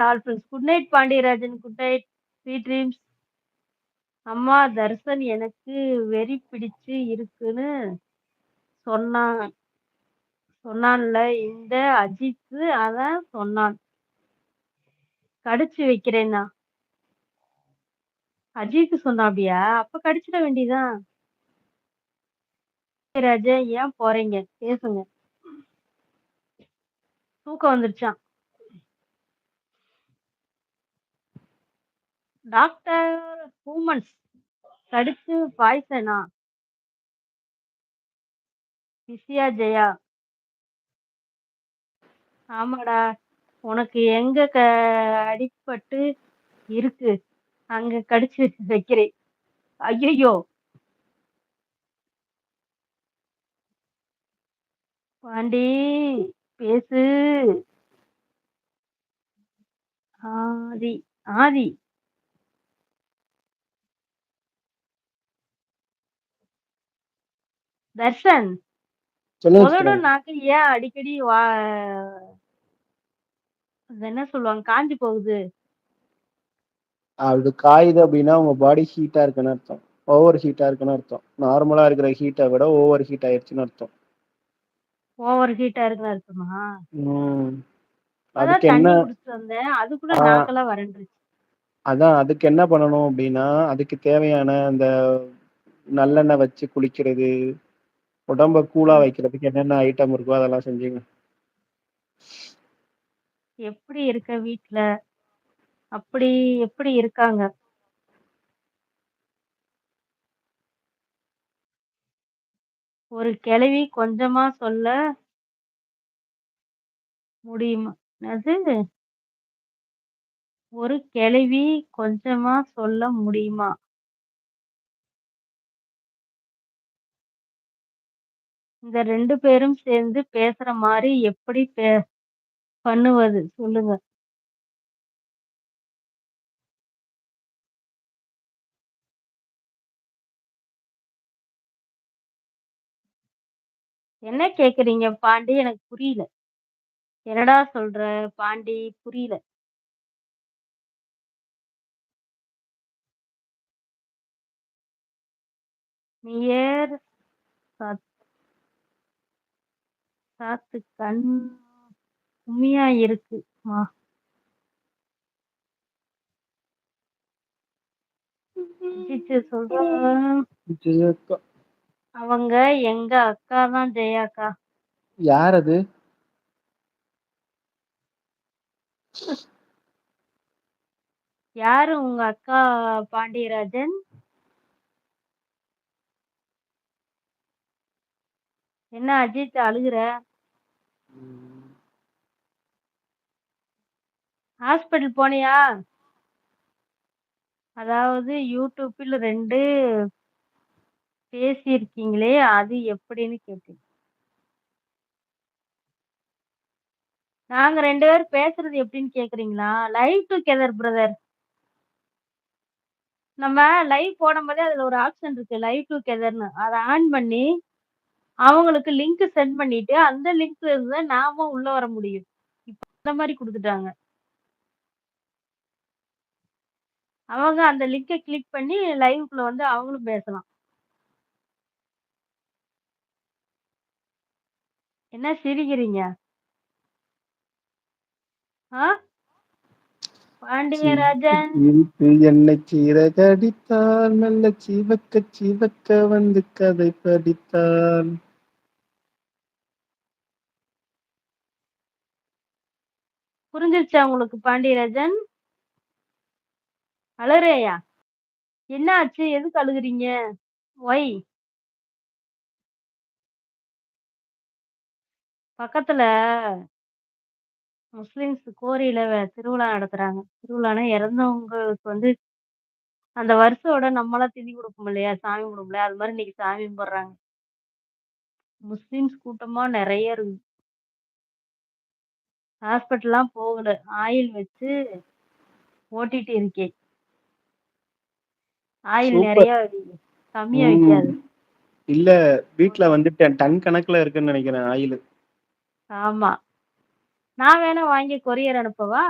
All friends. Good night Pandiarajan. Good night. Sweet dreams. அம்மா தர்சன் எனக்கு வெறி பிடிச்சு இருக்குன்னு சொன்னான் சொன்னான்ல இந்த அஜித்து அதான் சொன்னான். கடிச்சு வைக்கிறேன்னா. அஜித் சொன்னாப்டியா? அப்ப கடிச்சிட வேண்டியதுதான். ராஜா ஏன் போறீங்க? பேசுங்க. தூக்கம் வந்துருச்சாம். டாக்டர் ஹூமன்ஸ் கடிச்சு பாய்சனா? பிஸியா ஜெயா? ஆமாடா. உனக்கு எங்க அடிபட்டு இருக்கு? அங்க கடிச்சு வைக்கிறேன். ஐயையோ! பாண்டி பேசு. ஆதி ஆதி தர்ஷன் சொல்லுங்க உதடு சிஸ்டர். நாக்கு ஏன் அடிக்கடி அது என்ன சொல்லுவாங்க காஞ்சி போகுது? அது காயுது அப்படின்னா உங்க பாடி ஹீட்டா இருக்குன்னு அர்த்தம். ஓவர் ஹீட்டா இருக்குன்னு அர்த்தம். நார்மலா இருக்கிற ஹீட்டை விட ஓவர் ஹீட் ஆயிடுச்சுன்னு அர்த்தம். ஓவர் ஹீட்டா இருக்குன்னு அர்த்தமா? ம். அதுக்கு இப்பதான் என்ன தண்ணி குடிச்சிட்டு வந்தேன். அதுக்குள்ள ஆஹ் நாக்கெல்லாம் வறண்டுருச்சு. அதான் அதுக்கு என்ன பண்ணணும் அப்படின்னா, அதுக்கு தேவையான அந்த நல்லெண்ணெய் வச்சு குளிக்கிறது, உடம்ப கூலா ஆ, வைக்கிறதுக்கு என்னென்ன ஐட்டம் இருக்கோ அதெல்லாம் செஞ்சுங்க. எப்படி இருக்க வீட்ல? அப்படி எப்படி இருக்காங்க? ஒரு கிழவி கொஞ்சமா சொல்ல முடியுமா? அது ஒரு கிழவி கொஞ்சமா சொல்ல முடியுமா? இந்த 2 பேரும் சேர்ந்து பேசுற மாரி எப்படி பண்ணுவது சொல்லுங்க. என்ன கேக்குறீங்க பாண்டி? எனக்கு புரியல. என்னடா சொல்ற பாண்டி? புரியல. நியர் சாத் சாத்து கண் உண்மையா இருக்கு. மா அஜித் சொல்ற ஜெயக்கா. அவங்க எங்க அக்கா தான் ஜெயாக்கா. யார் அது? யாரு உங்க அக்கா பாண்டியராஜன்? என்ன அஜித் அழுகுற? ஹாஸ்பிட்டல் போனியா? அதாவது யூடியூப்பில் 2 பேசியிருக்கீங்களே அது எப்படின்னு கேட்டேன். நாங்க 2 பேரும் பேசுறது எப்படின்னு கேக்குறீங்களா? Live together brother. நம்ம லைவ் போடும்போதே அதுல ஒரு ஆப்ஷன் இருக்கு லைவ் டுகெதர்னு. அதை ஆன் பண்ணி அவங்களுக்கு லிங்க் சென்ட் பண்ணிட்டு அந்த லிங்க்ல இருந்து நாம உள்ள வர முடியும். இப்ப அந்த மாதிரி கொடுத்துட்டாங்க. அவங்க அந்த லிங்கை கிளிக் பண்ணி லைவ்க்குள்ள வந்து அவங்களும் பேசலாம். என்ன சிரிக்கிறீங்க? ஆ பாண்டியராஜன் சிரிப்பு என்னை சீரகடித்தால் மெல்ல சிவக்க சிவக்க வந்து கதை படித்தால். புரிஞ்சிருச்சா உங்களுக்கு பாண்டியராஜன்? அழறையா? என்ன ஆச்சு? எதுக்கு அழுகுறீங்க? ஒய் பக்கத்துல முஸ்லிம்ஸ் கோரியில திருவிழா நடத்துறாங்க. திருவிழானா இறந்தவங்களுக்கு வந்து அந்த வருஷோட நம்மளாம் திதி கொடுப்போம் இல்லையா, சாமி கும்பிடும் இல்லையா, அது மாதிரி இன்னைக்கு சாமி கும்பிடுறாங்க. முஸ்லிம்ஸ் கூட்டமா நிறைய இருக்கு. ஹாஸ்பிட்டல்லாம் போகல, ஆயில் வச்சு ஓட்டிட்டு இருக்கேன். Oil super. நிறைய கம்மியா ம். வைக்காது. இல்ல, வீட்ல வந்து டன் கணக்குல இருக்குன்னு நினைக்கிறேன் ஆயில். ஆமா, நான் வேணா வாங்கி கொரியர் அனுப்பவா?